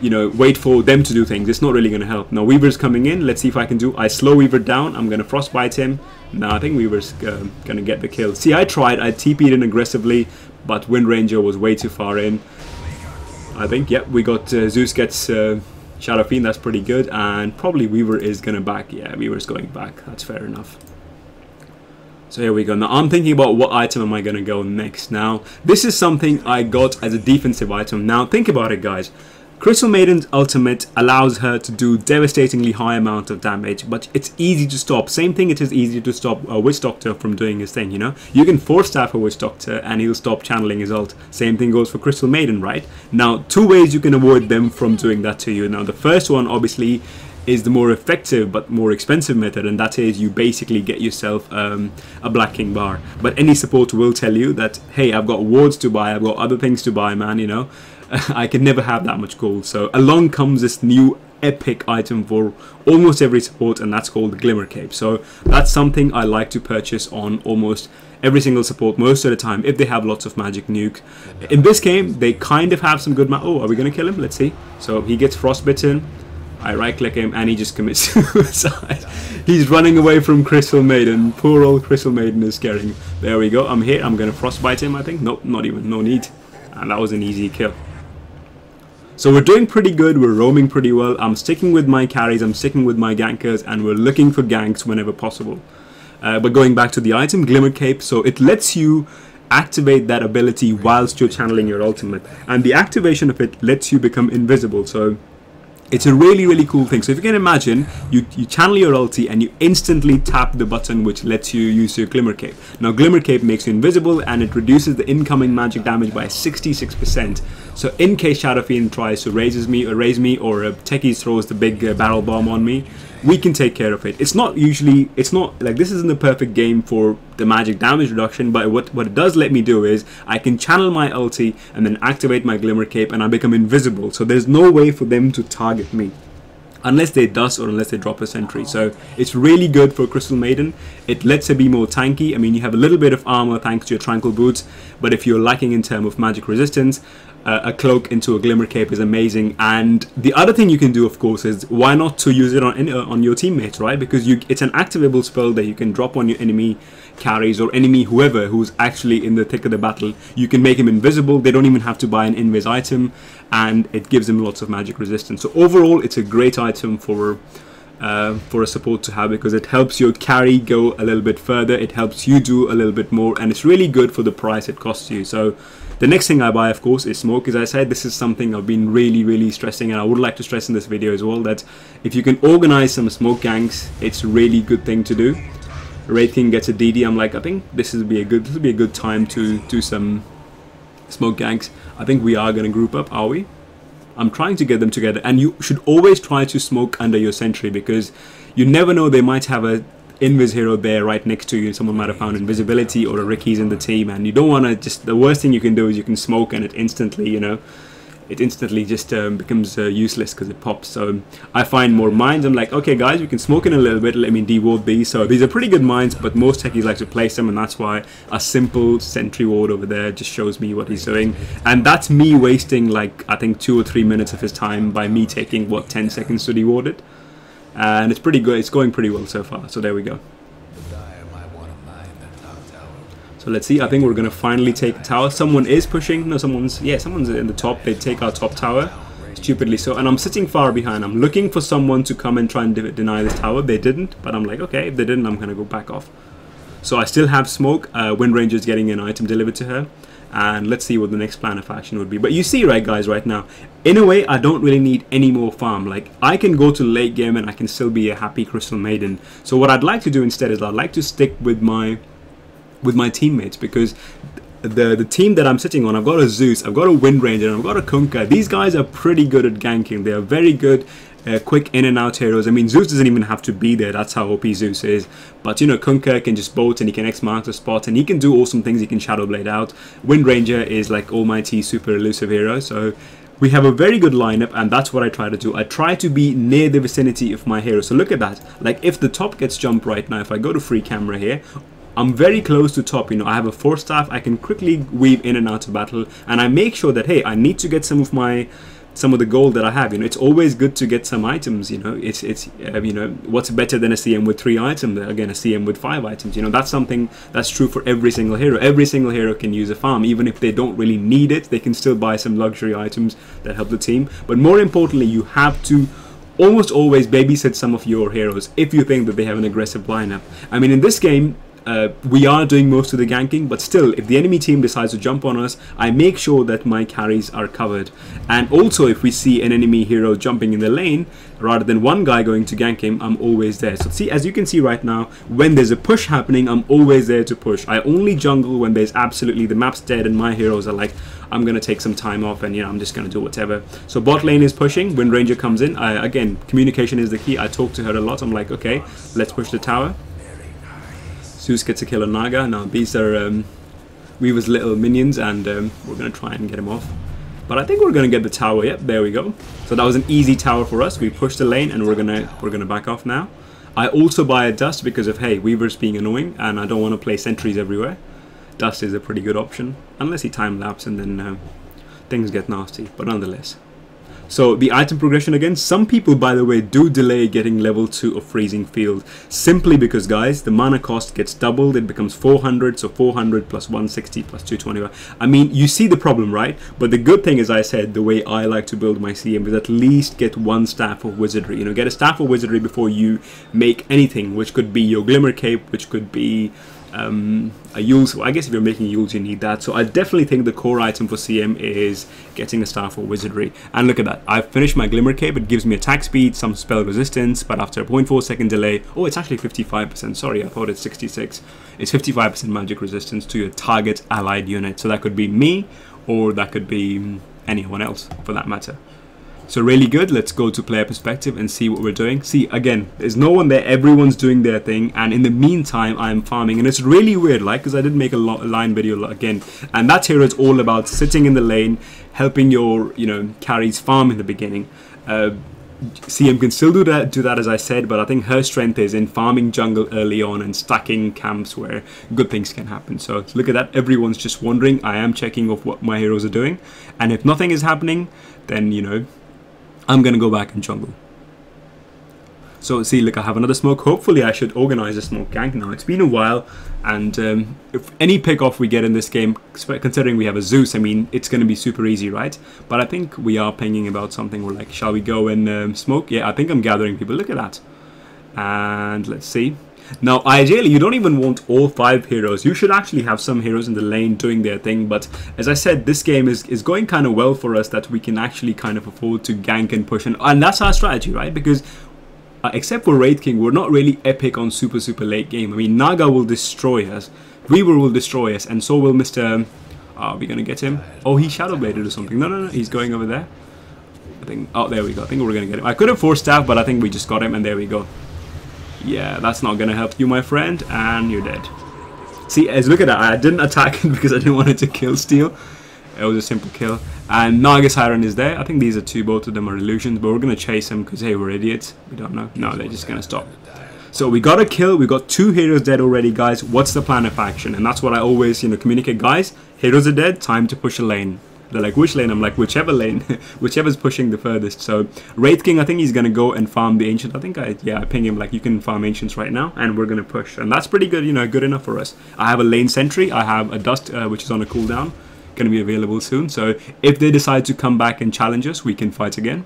you know, wait for them to do things, it's not really going to help. Now Weaver's coming in. Let's see if I can do. I slow Weaver down. I'm going to frostbite him. Now I think Weaver's going to get the kill. See, I tried. I TP'd in aggressively, but Wind Ranger was way too far in. I think, yep, we got Zeus gets Shadow Fiend. That's pretty good. And probably Weaver is going to back. Yeah, Weaver's going back. That's fair enough. So here we go. Now I'm thinking about what item am I going to go next. Now this is something I got as a defensive item. Now think about it, guys. Crystal Maiden's ultimate allows her to do devastatingly high amount of damage, but it's easy to stop. Same thing, it is easy to stop a Witch Doctor from doing his thing, you know? You can force staff a Witch Doctor and he'll stop channeling his ult. Same thing goes for Crystal Maiden, right? Now, 2 ways you can avoid them from doing that to you. Now, the first one, obviously, is the more effective but more expensive method, and that is you basically get yourself a Black King bar. But any support will tell you that, hey, I've got wards to buy, I've got other things to buy, man, you know? I can never have that much gold. So along comes this new epic item for almost every support, and that's called the Glimmer Cape. So that's something I like to purchase on almost every single support most of the time if they have lots of magic nuke. In this game they kind of have some good oh, are we gonna kill him? Let's see. So he gets frostbitten. I right click him and he just commits suicide. He's running away from Crystal Maiden. Poor old Crystal Maiden is scaring him. There we go. I'm here. I'm gonna frostbite him, I think. Nope, not even. No need. And that was an easy kill. So we're doing pretty good, we're roaming pretty well. I'm sticking with my carries, I'm sticking with my gankers, and we're looking for ganks whenever possible. But going back to the item, Glimmer Cape, so it lets you activate that ability whilst you're channeling your ultimate. And the activation of it lets you become invisible. So it's a really, really cool thing. So if you can imagine, you channel your ulti and you instantly tap the button which lets you use your Glimmer Cape. Now Glimmer Cape makes you invisible and it reduces the incoming magic damage by 66%. So in case Shadow Fiend tries to raise me or Techies throws the big barrel bomb on me, we can take care of it. It's not like this isn't the perfect game for the magic damage reduction, but what it does let me do is I can channel my ulti and then activate my Glimmer Cape and I become invisible. So there's no way for them to target me unless they dust or unless they drop a sentry. So it's really good for Crystal Maiden. It lets her be more tanky. I mean, you have a little bit of armor thanks to your Tranquil Boots, but if you're lacking in terms of magic resistance, a cloak into a Glimmer Cape is amazing. And the other thing you can do, of course, is why not to use it on your teammates, right? Because it's an activable spell that you can drop on your enemy carries or enemy whoever who's actually in the thick of the battle. You can make him invisible. They don't even have to buy an invis item, and it gives them lots of magic resistance. So overall, it's a great item for a support to have because it helps your carry go a little bit further. It helps you do a little bit more, and it's really good for the price it costs you. So the next thing I buy, of course, is smoke. As I said, this is something I've been really stressing, and I would like to stress in this video as well that if you can organize some smoke ganks, it's a really good thing to do. Wraith King gets a DD. I'm like, I think this would be a good time to do some smoke ganks. I think we are going to group up, are we? I'm trying to get them together, and you should always try to smoke under your sentry because you never know, they might have a invis hero there right next to you. Someone might have found invisibility or a Ricky's in the team, and you don't want to the worst thing you can do is you can smoke and it instantly, you know, it instantly just becomes useless because it pops. So I find more mines. I'm like, okay guys, we can smoke in a little bit, let me deward these. So these are pretty good mines, but most techies like to place them, and that's why a simple sentry ward over there just shows me what he's doing. And that's me wasting like I think 2 or 3 minutes of his time by me taking what 10 seconds to deward it. And it's pretty good, it's going pretty well so far. So there we go. So let's see, I think we're going to finally take the tower. Someone is pushing, no, someone's in the top. They take our top tower, stupidly so. And I'm sitting far behind. I'm looking for someone to come and try and deny this tower. They didn't, but I'm like, okay, if they didn't, I'm going to go back off. So I still have smoke. Wind Ranger's getting an item delivered to her. And let's see what the next plan of action would be. But you see, right guys, right now, in a way, I don't really need any more farm. Like, I can go to late game and I can still be a happy Crystal Maiden. So what I'd like to do instead is I'd like to stick with my teammates, because the team that I'm sitting on, I've got a Zeus, I've got a Wind Ranger, and I've got a Kunkka. These guys are pretty good at ganking. They are very good, quick in and out heroes. I mean, Zeus doesn't even have to be there. That's how OP Zeus is. But you know, Kunkka can just bolt and he can X mark the spot and he can do awesome things. He can Shadow Blade out. Wind Ranger is like almighty super elusive hero. So we have a very good lineup, and that's what I try to do. I try to be near the vicinity of my hero. So look at that. Like if the top gets jumped right now, if I go to free camera here, I'm very close to top. You know, I have a 4-staff. I can quickly weave in and out of battle, and I make sure that, hey, I need to get some of the gold that I have. You know, it's always good to get some items. You know, it's you know, what's better than a CM with 3 items? Again, a CM with 5 items. You know, that's something that's true for every single hero. Every single hero can use a farm, even if they don't really need it. They can still buy some luxury items that help the team. But more importantly, you have to almost always babysit some of your heroes if you think that they have an aggressive lineup. I mean, in this game, we are doing most of the ganking, but still, if the enemy team decides to jump on us, I make sure that my carries are covered. And also, if we see an enemy hero jumping in the lane, rather than one guy going to gank him, I'm always there. So see, as you can see right now, when there's a push happening, I'm always there to push. I only jungle when there's absolutely, the map's dead and my heroes are like, I'm going to take some time off and, you know, I'm just going to do whatever. So bot lane is pushing, Wind Ranger comes in. Again, communication is the key. I talk to her a lot. I'm like, okay, let's push the tower. Zeus gets a kill on Naga. Now these are Weaver's little minions, and we're going to try and get him off. But I think we're going to get the tower. Yep, there we go. So that was an easy tower for us. We pushed the lane, and we're gonna back off now. I also buy a Dust because of, hey, Weaver's being annoying, and I don't want to play sentries everywhere. Dust is a pretty good option, unless he time lapse and then things get nasty. But nonetheless. So the item progression again, some people, by the way, do delay getting level 2 of Freezing Field, simply because, guys, the mana cost gets doubled. It becomes 400, so 400 plus 160 plus 225. I mean, you see the problem, right? But the good thing, as I said, the way I like to build my CM is at least get 1 staff of Wizardry. You know, get a staff of Wizardry before you make anything, which could be your Glimmer Cape, which could be a Yule. So I guess if you're making Yules, you need that. So I definitely think the core item for CM is getting a staff for Wizardry. And look at that, I've finished my Glimmer Cape. It gives me attack speed, some spell resistance, but after a 0.4 second delay, oh, it's actually 55%. Sorry, I thought it's 66. It's 55% magic resistance to your target allied unit. So that could be me, or that could be anyone else for that matter. So really good. Let's go to player perspective and see what we're doing. See, again, there's no one there. Everyone's doing their thing. And in the meantime, I'm farming. And it's really weird, like, because I did make a line video again. And that here is all about sitting in the lane, helping your, you know, carries farm in the beginning. CM can still do that as I said, but I think her strength is in farming jungle early on and stacking camps where good things can happen. So look at that. Everyone's just wondering. I am checking off what my heroes are doing. And if nothing is happening, then, you know, I'm going to go back and jungle. So see, look, I have another smoke. Hopefully I should organize a smoke gank now. It's been a while, and if any pick off we get in this game, considering we have a Zeus, I mean, it's going to be super easy, right? But I think we are pinging about something. We're like, shall we go and smoke? Yeah, I think I'm gathering people. Look at that. And let's see. Now, ideally, you don't even want all 5 heroes. You should actually have some heroes in the lane doing their thing. But as I said, this game is going kind of well for us, that we can actually kind of afford to gank and push. And that's our strategy, right? Because except for Wraith King, we're not really epic on super late game. I mean, Naga will destroy us. Weaver will destroy us. And so will Mr. Are we going to get him? Oh, he Shadow Bladed or something. No. He's going over there. I think. Oh, there we go. I think we're going to get him. I could have 4-staff, but I think we just got him. And there we go. Yeah, that's not going to help you, my friend, and you're dead. See, as look at that, I didn't attack it because I didn't want it to kill steal. It was a simple kill. And Naga Siren is there. I think these are both of them are illusions, but we're going to chase them because, hey, we're idiots. We don't know. No, they're just going to stop. So we got a kill. We got 2 heroes dead already, guys. What's the plan of action? And that's what I always, communicate, guys. Heroes are dead. Time to push a lane. They're like, which lane? I'm like, whichever lane. Whichever's pushing the furthest. So Wraith King, I think he's going to go and farm the Ancient. I think I ping him like, you can farm Ancients right now. And we're going to push. And that's pretty good, good enough for us. I have a lane sentry. I have a Dust, which is on a cooldown. Going to be available soon. So if they decide to come back and challenge us, we can fight again.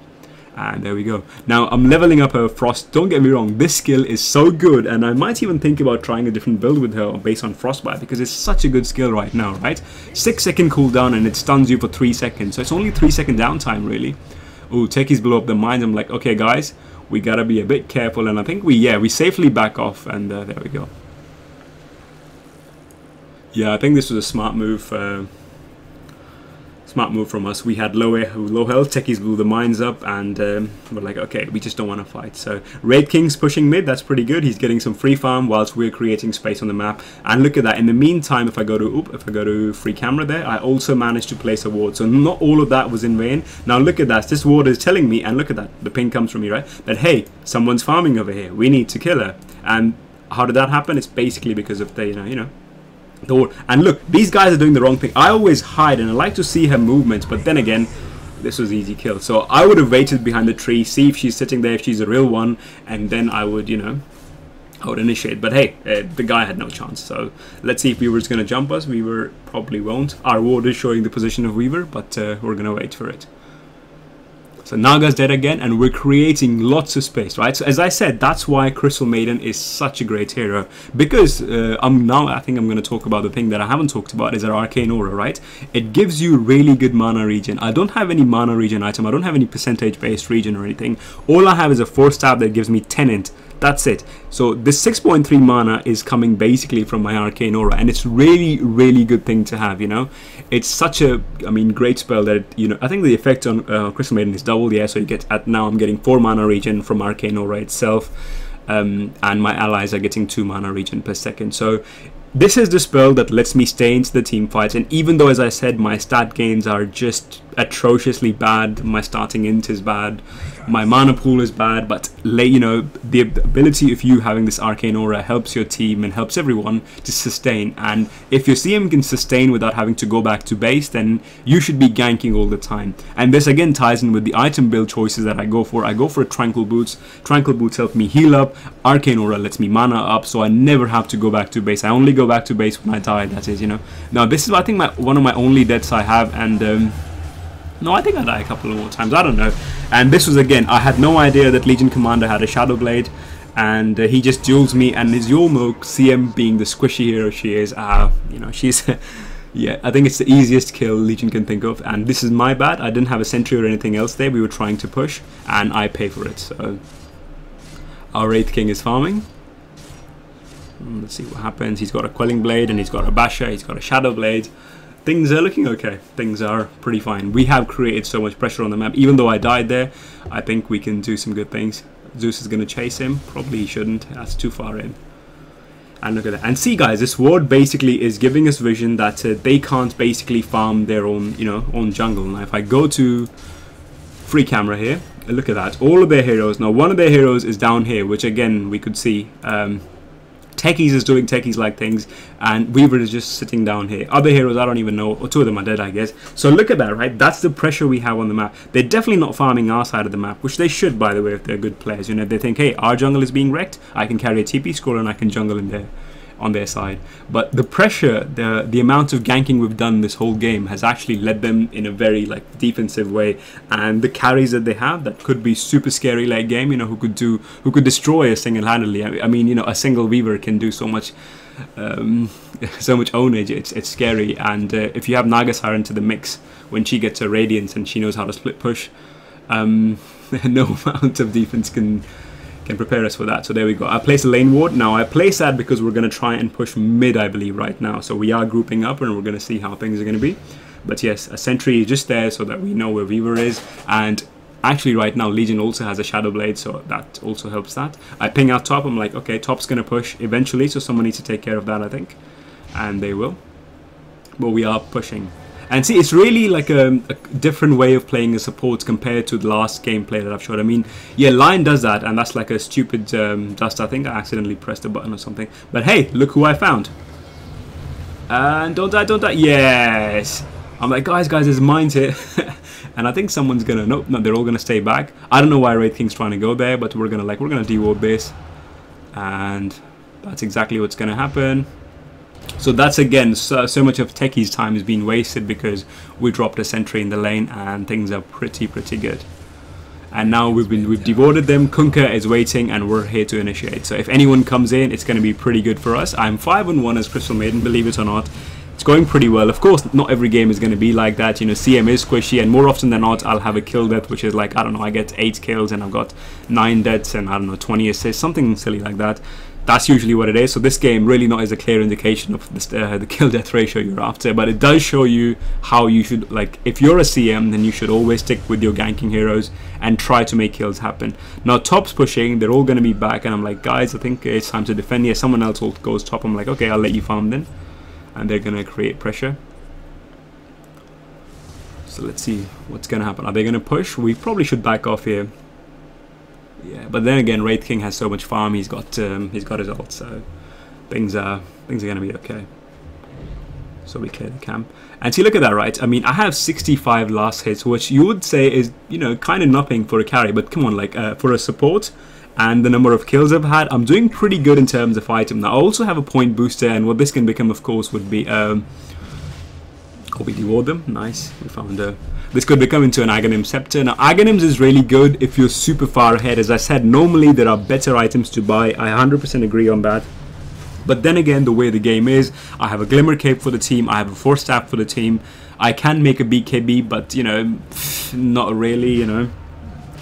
And there we go. Now I'm leveling up her Frost. Don't get me wrong, this skill is so good, and I might even think about trying a different build with her based on Frostbite, because it's such a good skill right now, right? 6-second cooldown and it stuns you for 3 seconds, so it's only 3-second downtime really. Oh, techies blow up the mines. I'm like, okay guys, we gotta be a bit careful, and I think we safely back off, and there we go. Yeah, I think this was a smart move. Smart move from us. We had low health, techies blew the mines up, and we're like, okay, we just don't want to fight. So Wraith King's pushing mid, that's pretty good. He's getting some free farm whilst we're creating space on the map. And look at that. In the meantime, if I go to free camera there, I also managed to place a ward. So not all of that was in vain. Now look at that. This ward is telling me, and look at that, the ping comes from me, right? That hey, someone's farming over here. We need to kill her. And how did that happen? It's basically because of the and look, these guys are doing the wrong thing. I always hide and I like to see her movements, but then again, this was easy kill. So I would have waited behind the tree, see if she's sitting there, if she's a real one, and then I would, I would initiate. But hey, the guy had no chance. So let's see if Weaver's going to jump us. Weaver probably won't. Our ward is showing the position of Weaver, but we're going to wait for it. So Naga's dead again, and we're creating lots of space, right? So as I said, that's why Crystal Maiden is such a great hero. Because I think I'm going to talk about the thing that I haven't talked about, is our Arcane Aura, right? It gives you really good mana regen. I don't have any mana regen item. I don't have any percentage based regen or anything. All I have is a 4-stab that gives me 10 int. That's it. So this 6.3 mana is coming basically from my Arcane Aura, and it's really good thing to have, It's such a, great spell that, I think the effect on Crystal Maiden is double, yeah, so you get, now I'm getting 4 mana regen from Arcane Aura itself, and my allies are getting 2 mana regen per second. So this is the spell that lets me stay into the team fights, and even though, as I said, my stat gains are just atrociously bad, my starting int is bad, my mana pool is bad, but the ability of you having this Arcane Aura helps your team and helps everyone to sustain. And if your CM can sustain without having to go back to base, then you should be ganking all the time. And this again ties in with the item build choices that I go for. I go for Tranquil Boots. Tranquil Boots help me heal up. Arcane Aura lets me mana up, so I never have to go back to base. I only go back to base when I die, that is, Now this is, I think, one of my only deaths I have, and no, I think I died a couple of more times, I don't know. And this was, again, I had no idea that Legion Commander had a Shadow Blade, and he just duels me, and his Yormo CM being the squishy hero she is, she's yeah, I think it's the easiest kill Legion can think of, and this is my bad. I didn't have a sentry or anything else there. We were trying to push, and I pay for it. So our Wraith King is farming. Let's see what happens. He's got a Quelling Blade, and he's got a Basher, he's got a Shadow Blade. Things are looking okay. Things are pretty fine. We have created so much pressure on the map. Even though I died there, I think we can do some good things. Zeus is going to chase him. Probably he shouldn't. That's too far in. And look at that. And see, guys, this ward basically is giving us vision that they can't basically farm their own, own jungle. Now, if I go to free camera here, look at that. All of their heroes. Now, one of their heroes is down here, which again we could see. Techies is doing Techies-like things, and Weaver is just sitting down here. Other heroes, I don't even know, or 2 of them are dead, I guess. So look at that, right? That's the pressure we have on the map. They're definitely not farming our side of the map, which they should, by the way, if they're good players. If they think, hey, our jungle is being wrecked, I can carry a TP scroll and I can jungle in there on their side. But the pressure, the amount of ganking we've done this whole game has actually led them in a very defensive way, and the carries that they have that could be super scary late game, who could destroy us single-handedly. I mean, a single Weaver can do so much so much ownage. It's scary. And if you have Naga Siren to the mix, when she gets her Radiance and she knows how to split push, no amount of defense can prepare us for that. So there we go. I place a lane ward. Now I place that because we're going to try and push mid, I believe, right now. So we are grouping up and we're going to see how things are going to be. But yes, a sentry is just there so that we know where Weaver is. And actually right now Legion also has a Shadow Blade, so that also helps that. I ping out top. I'm like, okay, top's going to push eventually, so someone needs to take care of that, I think. And they will. But we are pushing. And see, it's really like a different way of playing a support compared to the last gameplay that I've showed. I mean, yeah, Lion does that, and that's like a stupid dust. I think I accidentally pressed a button or something. But hey, look who I found. And don't die, don't die. Yes! I'm like, guys, there's mines here. And I think someone's gonna, nope, no, they're all gonna stay back. I don't know why Wraith King's trying to go there, but we're gonna deward this. And that's exactly what's gonna happen. So that's again, so much of Techie's time is being wasted because we dropped a sentry in the lane and things are pretty good. And now we've devoted them. Kunkka is waiting and we're here to initiate. So if anyone comes in, it's going to be pretty good for us. I'm 5-1 as Crystal Maiden, believe it or not. It's going pretty well. Of course, not every game is going to be like that. You know, CM is squishy, and more often than not, I'll have a kill death, which is like, I don't know, I get 8 kills and I've got 9 deaths and I don't know, 20 assists, something silly like that. That's usually what it is. So this game really not is a clear indication of this, the kill death ratio you're after, but it does show you how you should, like, if you're a CM, then you should always stick with your ganking heroes and try to make kills happen. Now top's pushing, they're all going to be back, and I'm like, guys, I think it's time to defend. Yeah, someone else goes top. I'm like, okay, I'll let you farm then, and they're going to create pressure. So let's see what's going to happen. Are they going to push? We probably should back off here. Yeah, but then again, Wraith King has so much farm. He's got his ult, so things are gonna be okay. So we clear the camp, and see, look at that, right? I mean, I have 65 last hits, which you would say is, you know, kind of nothing for a carry, but come on, like for a support and the number of kills I've had, I'm doing pretty good in terms of item. Now I also have a point booster, and what this can become, of course, would be we deward them. Nice, we found this could become into an Aghanim Scepter. Now Aghanims is really good if you're super far ahead. As I said, normally there are better items to buy. I 100% agree on that. But then again, the way the game is, I have a Glimmer Cape for the team, I have a Force Staff for the team. I can make a BKB, but you know, not really, you know.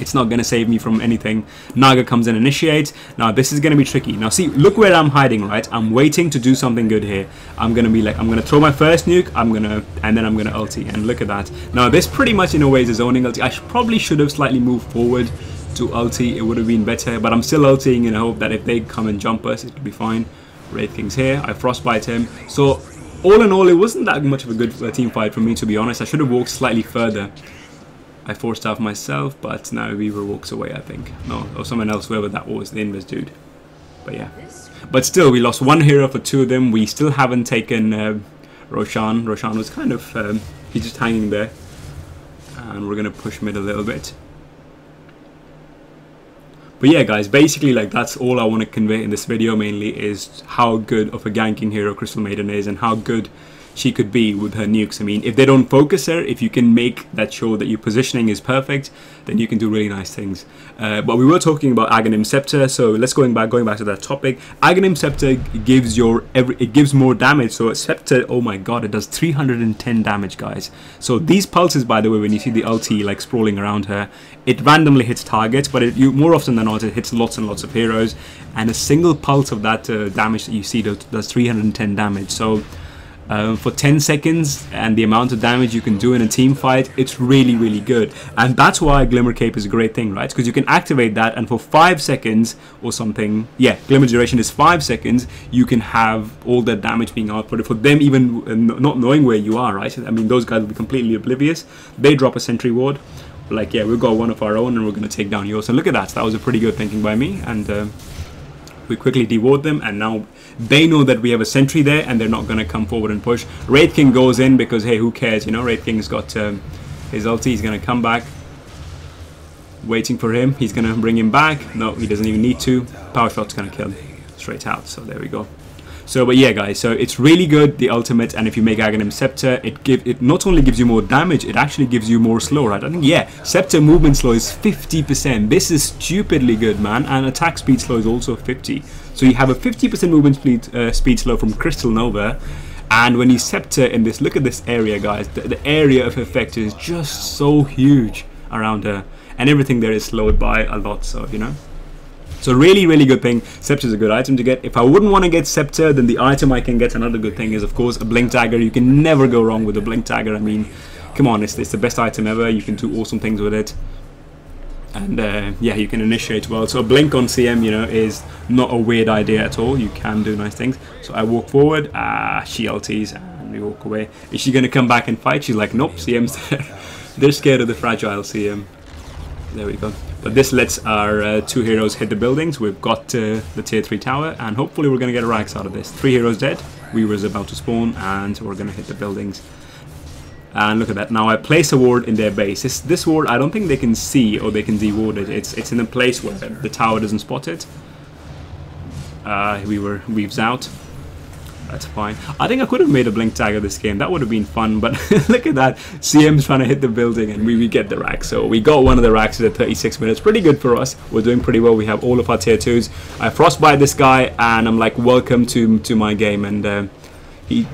It's not going to save me from anything. Naga comes in, initiates. Now this is going to be tricky. Now see, look where I'm hiding, right? I'm waiting to do something good here. I'm going to be like, I'm going to throw my first nuke, and then I'm going to ulti. And look at that. Now this pretty much in a way is a zoning ulti. I probably should have slightly moved forward to ulti. It would have been better, but I'm still ultiing in hope that if they come and jump us, it'll be fine. Wraith King's here. I frostbite him. So all in all, it wasn't that much of a good team fight for me, to be honest. I should have walked slightly further. I forced off myself, but now Weaver walks away, I think. No, or someone else, whoever that was, the Invis dude. But yeah. But still, we lost one hero for 2 of them. We still haven't taken Roshan. Roshan was kind of, he's just hanging there. And we're going to push mid a little bit. But yeah, guys, basically, like, that's all I want to convey in this video mainly, is how good of a ganking hero Crystal Maiden is and how good she could be with her nukes. I mean, if they don't focus her, if you can make that show that your positioning is perfect, then you can do really nice things. But we were talking about Aghanim Scepter, so let's going back to that topic. Aghanim Scepter gives it gives more damage. So a Scepter, oh my god, it does 310 damage, guys. So these pulses, by the way, when you see the ulti like sprawling around her, it randomly hits targets, but more often than not, it hits lots and lots of heroes. And a single pulse of that damage that you see does 310 damage. So for 10 seconds and the amount of damage you can do in a team fight, it's really good. And that's why Glimmer Cape is a great thing, right? Because you can activate that, and for 5 seconds or something, yeah, Glimmer duration is 5 seconds, you can have all that damage being outputted for them, even not knowing where you are, right? I mean, those guys will be completely oblivious. They drop a sentry ward, like, yeah, we've got one of our own and we're going to take down yours. So look at that, that was a pretty good thinking by me. And we quickly deward them, and now they know that we have a sentry there and they're not going to come forward and push. Wraith King goes in because, hey, who cares, you know? Wraith King's got his ulti. He's going to come back. Waiting for him. He's going to bring him back. No, he doesn't even need to. Power shot's going to kill him straight out. So there we go. So, but yeah, guys, so it's really good, the ultimate, and if you make Aghanim Scepter, it not only gives you more damage, it actually gives you more slow, right? I think, yeah, Scepter movement slow is 50%. This is stupidly good, man, and attack speed slow is also 50. So you have a 50% movement speed slow from Crystal Nova, and when you Scepter in this, look at this area, guys, the area of effect is just so huge around her, and everything there is slowed by a lot, so, you know. So really good thing. Scepter is a good item to get. If I wouldn't want to get Scepter, then the item I can get, another good thing, is of course a Blink Dagger. You can never go wrong with a Blink Dagger. I mean, come on, it's the best item ever. You can do awesome things with it. And yeah, you can initiate well. So a Blink on CM, you know, is not a weird idea at all. You can do nice things. So I walk forward, she ultis, and we walk away. Is she gonna come back and fight? She's like, nope, CM's there. They're scared of the fragile CM. There we go. But this lets our 2 heroes hit the buildings. We've got the tier 3 tower, and hopefully we're gonna get a rax out of this. 3 heroes dead. Weaver's about to spawn, and we're gonna hit the buildings. And look at that. Now I place a ward in their base. This ward, I don't think they can see, or they can deward it. It's in a place where the tower doesn't spot it. Weave's out. That's fine. I think I could have made a blink tag of this game. That would have been fun, but look at that. CM's trying to hit the building, and we get the rack. So we got one of the racks at 36 minutes. Pretty good for us. We're doing pretty well. We have all of our tier 2s. I frostbite this guy, and I'm like, welcome to my game. And he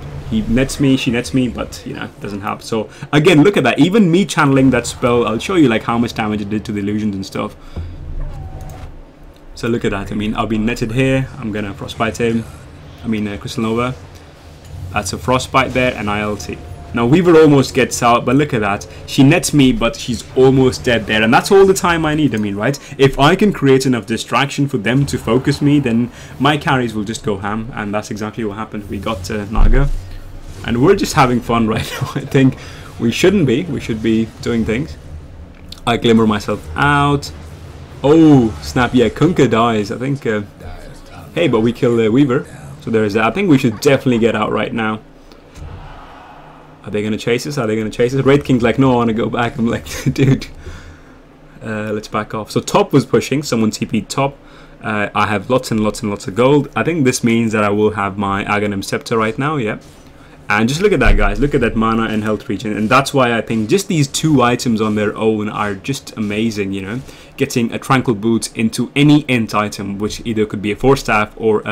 nets me, she nets me, but you know, it doesn't help. So again, look at that. Even me channeling that spell, I'll show you like how much damage it did to the illusions and stuff. So look at that. I mean, I'll be netted here. I'm gonna frostbite him. I mean, Crystal Nova. That's a frostbite there, and ILT. Now Weaver almost gets out, but look at that. She nets me, but she's almost dead there, and that's all the time I need. I mean, right? If I can create enough distraction for them to focus me, then my carries will just go ham, and that's exactly what happened. We got Naga, and we're just having fun right now. I think we shouldn't be. We should be doing things. I glimmer myself out. Oh, snap. Yeah, Kunkka dies. I think... hey, but we kill Weaver. So there is that. I think we should definitely get out right now. Are they going to chase us? Are they going to chase us? Raid King's like, no, I want to go back. I'm like, dude. Let's back off. So top was pushing. Someone TP'd top. I have lots and lots and lots of gold. I think this means that I will have my Aghanim Scepter right now. Yeah. And just look at that, guys. Look at that mana and health regen. And that's why I think just these 2 items on their own are just amazing, you know. Getting a Tranquil Boot into any Ent item, which either could be a Force Staff or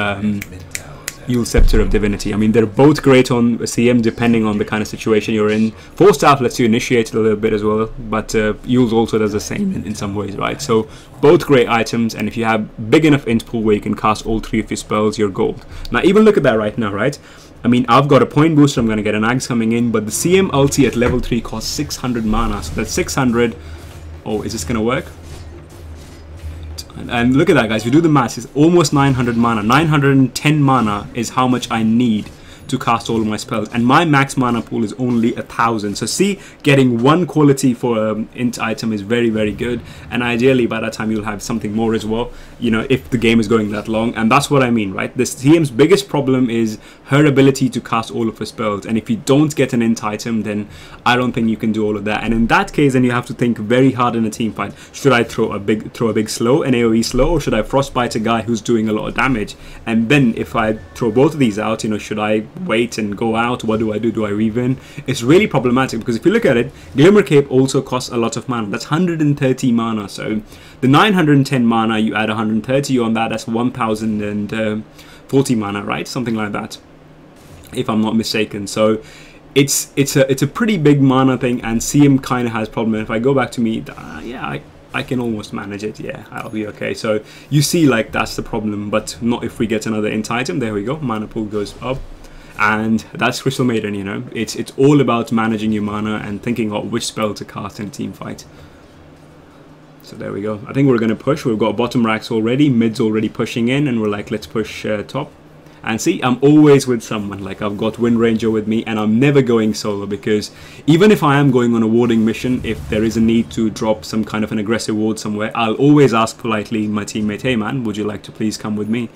Yule Scepter of Divinity. I mean, they're both great on CM depending on the kind of situation you're in. Force Staff lets you initiate a little bit as well, but Yule's also does the same in some ways, right? So both great items, and if you have big enough int pool where you can cast all 3 of your spells, you're gold. Now even look at that right now, right? I mean, I've got a point booster, I'm going to get an Axe coming in, but the CM ulti at level 3 costs 600 mana, so that's 600. Oh, is this going to work? And look at that, guys. If you do the maths, it's almost 900 mana. 910 mana is how much I need to cast all of my spells, and my max mana pool is only 1000. So see, getting 1 quality for int item is very, very good, and ideally by that time you'll have something more as well, you know, if the game is going that long. And that's what I mean, right? This TM's biggest problem is her ability to cast all of her spells, and if you don't get an int item, then I don't think you can do all of that. And in that case, then you have to think very hard in a team fight. Should I throw a big slow, an AoE slow, or should I frostbite a guy who's doing a lot of damage? And then if I throw both of these out, you know, should I wait and go out? What do? Do I weave in? It's really problematic, because if you look at it, Glimmer Cape also costs a lot of mana. That's 130 mana. So the 910 mana, you add 130 on that, that's 1040 mana, right? Something like that, if I'm not mistaken. So it's a pretty big mana thing, and CM kind of has problem. And if I go back to me, yeah, I can almost manage it. Yeah, I'll be okay. So you see, like, that's the problem, but not if we get another int item. There we go, mana pool goes up. And that's Crystal Maiden, you know. It's all about managing your mana and thinking of which spell to cast in a team fight. So there we go. I think we're going to push. We've got bottom racks already, mid's already pushing in, and we're like, let's push top. And see, I'm always with someone. Like, I've got Wind Ranger with me, and I'm never going solo, because even if I am going on a warding mission, if there is a need to drop some kind of an aggressive ward somewhere, I'll always ask politely my teammate, hey man, would you like to please come with me?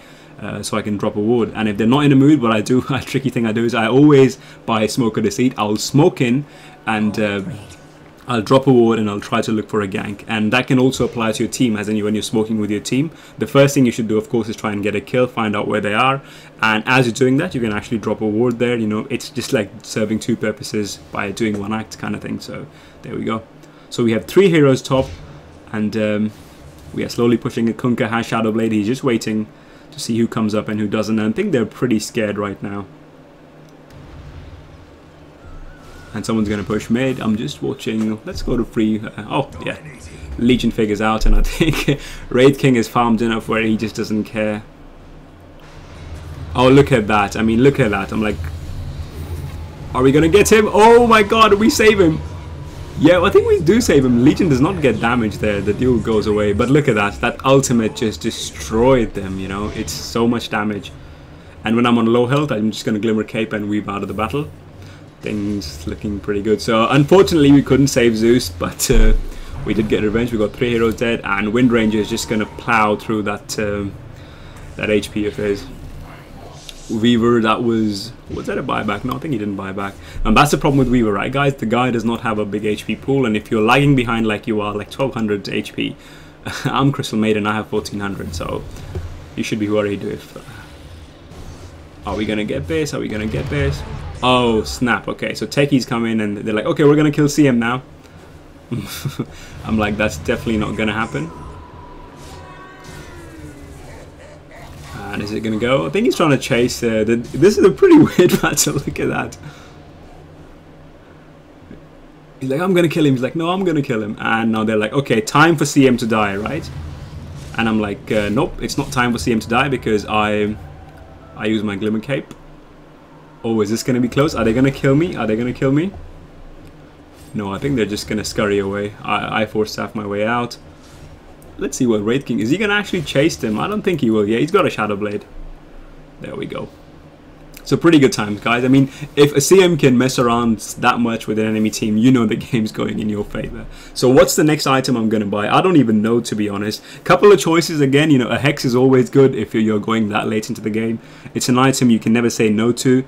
So I can drop a ward. And if they're not in the mood, what I do, a tricky thing I do is I always buy Smoke of Deceit. I'll smoke in, and I'll drop a ward, and I'll try to look for a gank. And that can also apply to your team, as in when you're smoking with your team. The first thing you should do, of course, is try and get a kill, find out where they are. And as you're doing that, you can actually drop a ward there. You know, it's just like serving 2 purposes by doing 1 act kind of thing. So there we go. So we have 3 heroes top, and we are slowly pushing it. Kunkka has Shadowblade. He's just waiting to see who comes up and who doesn't. And I think they're pretty scared right now. And someone's going to push mid. I'm just watching. Let's go to free. Oh, yeah. Legion figures out, and I think Raid King is farmed enough where he just doesn't care. Oh, look at that. I mean, look at that. I'm like, are we going to get him? Oh my god, we save him. Yeah, I think we do save him. Legion does not get damage there. The duel goes away. But look at that. That ultimate just destroyed them, you know. It's so much damage. And when I'm on low health, I'm just going to Glimmer Cape and weave out of the battle. Things looking pretty good. So unfortunately we couldn't save Zeus, but we did get revenge. We got 3 heroes dead, and Wind Ranger is just gonna plow through that that HP of his. Weaver, was that a buyback? No, I think he didn't buy back. And that's the problem with Weaver, right guys? The guy does not have a big HP pool, and if you're lagging behind like you are, like 1200 HP, I'm Crystal Maiden, I have 1400, so you should be worried if... are we gonna get this? Are we gonna get this? Oh snap, okay, so techies come in and they're like, okay, we're gonna kill CM now. I'm like, that's definitely not gonna happen. And is it gonna go? I think he's trying to chase this is a pretty weird battle, look at that. He's like, I'm gonna kill him. He's like, no, I'm gonna kill him. And now they're like, okay, time for CM to die, right? And I'm like, nope, it's not time for CM to die because I use my Glimmer Cape. Oh, is this gonna be close? Are they gonna kill me? Are they gonna kill me? No, I think they're just gonna scurry away. I Force Staff my way out. Let's see what Wraith King... is he gonna actually chase them? I don't think he will. Yeah, he's got a Shadow Blade. There we go. So pretty good times, guys. I mean, if a CM can mess around that much with an enemy team, you know the game's going in your favor. So what's the next item I'm gonna buy? I don't even know, to be honest. Couple of choices again. You know, a Hex is always good if you're going that late into the game. It's an item you can never say no to.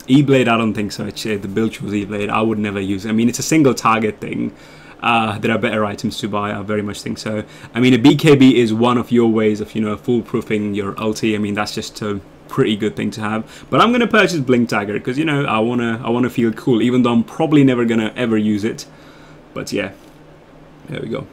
E-Blade, I don't think so. Actually, the build chose E-Blade. I would never use it. I mean, it's a single target thing. There are better items to buy, I very much think so. I mean, a BKB is one of your ways of, you know, foolproofing your ulti. I mean, that's just a pretty good thing to have. But I'm gonna purchase Blink Dagger because, you know, I wanna feel cool, even though I'm probably never gonna ever use it. But yeah, there we go.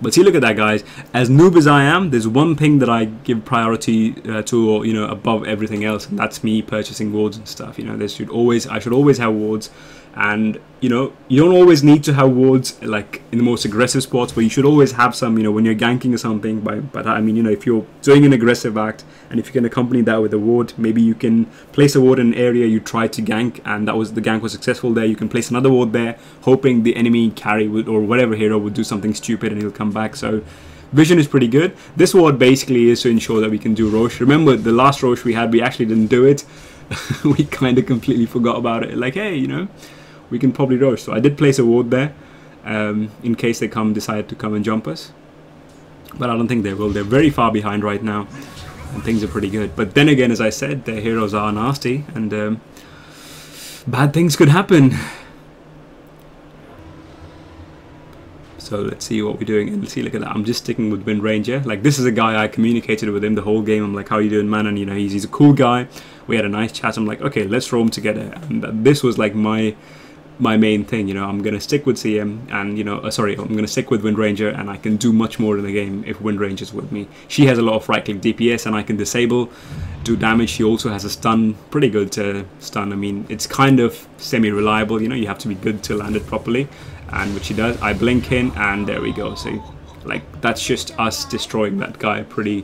But see, look at that, guys. As noob as I am, there's one thing that I give priority to, or, you know, above everything else, and that's me purchasing wards and stuff. You know, I should always have wards. And, you know, you don't always need to have wards like in the most aggressive spots, but you should always have some, you know, when you're ganking or something. But I mean, you know, if you're doing an aggressive act and if you can accompany that with a ward, maybe you can place a ward in an area you tried to gank and the gank was successful there. You can place another ward there, hoping the enemy carry would, or whatever hero would do something stupid and he'll come back. So vision is pretty good. This ward basically is to ensure that we can do Roche. Remember the last Roche we had, we actually didn't do it. We kind of completely forgot about it. Like, hey, you know, we can probably Roche. So I did place a ward there in case they decide to come and jump us. But I don't think they will. They're very far behind right now. And things are pretty good. But then again, as I said, their heroes are nasty. And bad things could happen. So let's see what we're doing. And let's see, look at that. I'm just sticking with Wind Ranger. Like, this is a guy I communicated with him the whole game. I'm like, how you doing, man? And, you know, he's a cool guy. We had a nice chat. I'm like, okay, let's roam together. And this was like my main thing, you know. I'm gonna stick with CM and, you know, sorry, I'm gonna stick with Wind Ranger, and I can do much more in the game if Wind Ranger's with me. She has a lot of right click DPS and I can disable, do damage. She also has a stun, pretty good stun. I mean, it's kind of semi-reliable, you know, you have to be good to land it properly, and which she does. I blink in and there we go. See, like, that's just us destroying that guy pretty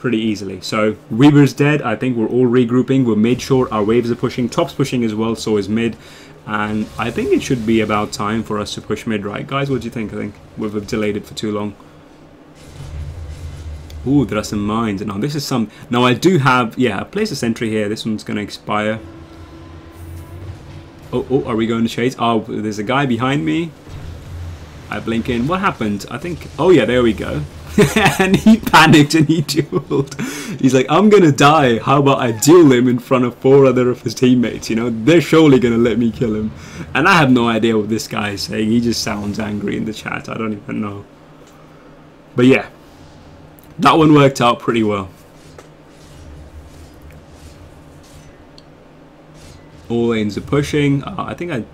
easily. So Weaver's dead. I think we're all regrouping. We've made sure our waves are pushing. Top's pushing as well, so is mid. And I think it should be about time for us to push mid, right, guys? What do you think? I think we've delayed it for too long. Ooh, there are some mines. Now this is some... Now I do have... Yeah, I placed a sentry here. This one's going to expire. Oh, are we going to chase? Oh, there's a guy behind me. I blink in. What happened? I think... Oh, yeah, there we go. And he panicked and he dueled. He's like, I'm gonna die. How about I duel him in front of 4 other of his teammates? You know, they're surely gonna let me kill him. And I have no idea what this guy is saying. He just sounds angry in the chat. I don't even know. But yeah, that one worked out pretty well. All lanes are pushing. I think I...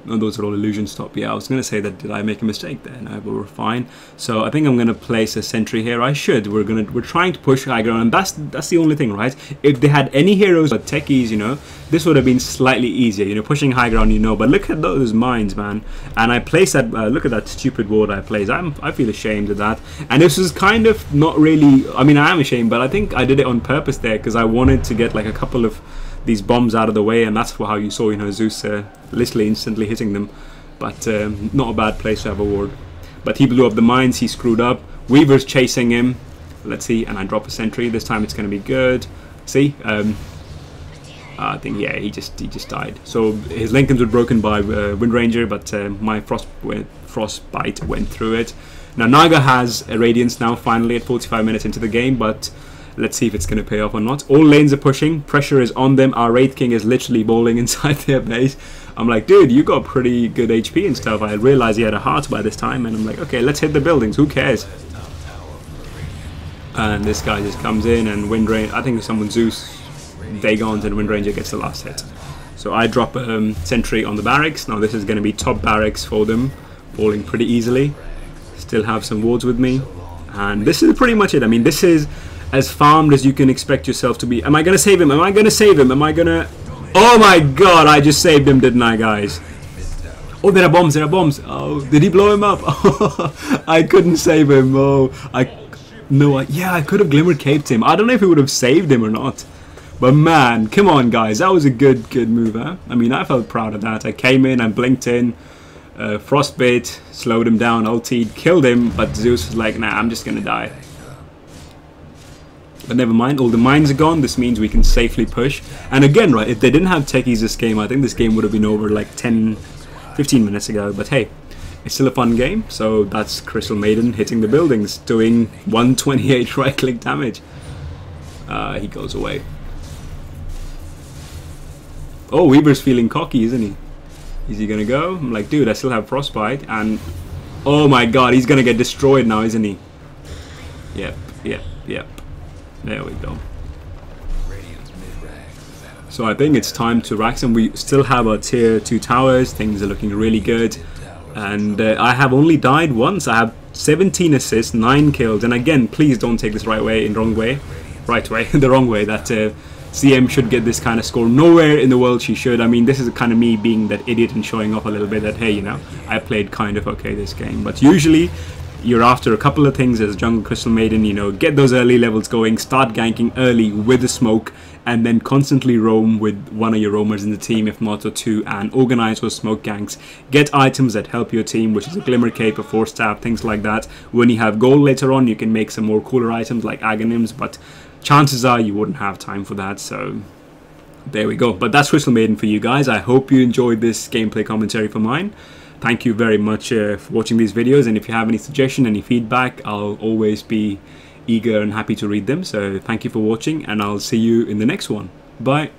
No, those are all illusion stop. Yeah, I was going to say that, did I make a mistake there? No, but we're fine. So I think I'm going to place a sentry here. I should. We're trying to push high ground, and that's the only thing, right? If they had any heroes but techies, you know, this would have been slightly easier. You know, pushing high ground, you know. But look at those mines, man. And I placed that. Look at that stupid ward I placed. I feel ashamed of that. And this was kind of not really. I mean, I am ashamed, but I think I did it on purpose there because I wanted to get like a couple of these bombs out of the way, and that's how you saw, you know, Zeus literally instantly hitting them. But not a bad place to have a ward. But he blew up the mines, he screwed up. Weaver's chasing him. Let's see, and I drop a sentry. This time it's going to be good. See, I think, yeah, he just died. So his Lincolns were broken by Wind Ranger, but my Frostbite went through it. Now Naga has a Radiance now, finally, at 45 minutes into the game, but let's see if it's going to pay off or not. All lanes are pushing, pressure is on them. Our Wraith King is literally bowling inside their base. I'm like, dude, you got pretty good HP and stuff. I realized he had a heart by this time, and I'm like, okay, let's hit the buildings, who cares? And this guy just comes in, and Wind Ranger, I think someone Zeus, Dagons, and Wind Ranger gets the last hit. So I drop a sentry on the barracks. Now this is going to be top barracks for them, bowling pretty easily. Still have some wards with me, and this is pretty much it. I mean, this is as farmed as you can expect yourself to be. Am I going to save him? Am I going to save him? Am I going to... Oh my god, I just saved him, didn't I, guys? Oh, there are bombs, there are bombs. Oh, did he blow him up? Oh, I couldn't save him. Oh, yeah, I could have Glimmer Caped him. I don't know if it would have saved him or not. But man, come on, guys. That was a good move, huh? I mean, I felt proud of that. I came in, I blinked in. Frostbite, slowed him down, ultied, killed him. But Zeus was like, nah, I'm just going to die. But never mind, all the mines are gone. This means we can safely push. And again, right, if they didn't have techies this game, I think this game would have been over like 10-15 minutes ago. But hey, it's still a fun game. So that's Crystal Maiden hitting the buildings, doing 128 right click damage. He goes away. Oh, Weaver's feeling cocky, isn't he? Is he gonna go? I'm like, dude, I still have Frostbite. And oh my god, he's gonna get destroyed now, isn't he? Yep. There we go. So I think it's time to rack some. We still have our tier 2 towers. Things are looking really good. And I have only died once. I have 17 assists, 9 kills. And again, please don't take this the wrong way. The wrong way. That CM should get this kind of score. Nowhere in the world she should. I mean, this is kind of me being that idiot and showing off a little bit that, hey, you know, I played kind of okay this game. But usually you're after a couple of things as Jungle Crystal Maiden, you know, get those early levels going, start ganking early with the smoke, and then constantly roam with one of your roamers in the team, if not or two, and organize those smoke ganks. Get items that help your team, which is a Glimmer Cape, a Force Staff, things like that. When you have gold later on, you can make some more cooler items like Aghanim's, but chances are you wouldn't have time for that, so there we go. But that's Crystal Maiden for you guys. I hope you enjoyed this gameplay commentary for mine. Thank you very much for watching these videos, and if you have any suggestion, any feedback, I'll always be eager and happy to read them. So thank you for watching, and I'll see you in the next one. Bye.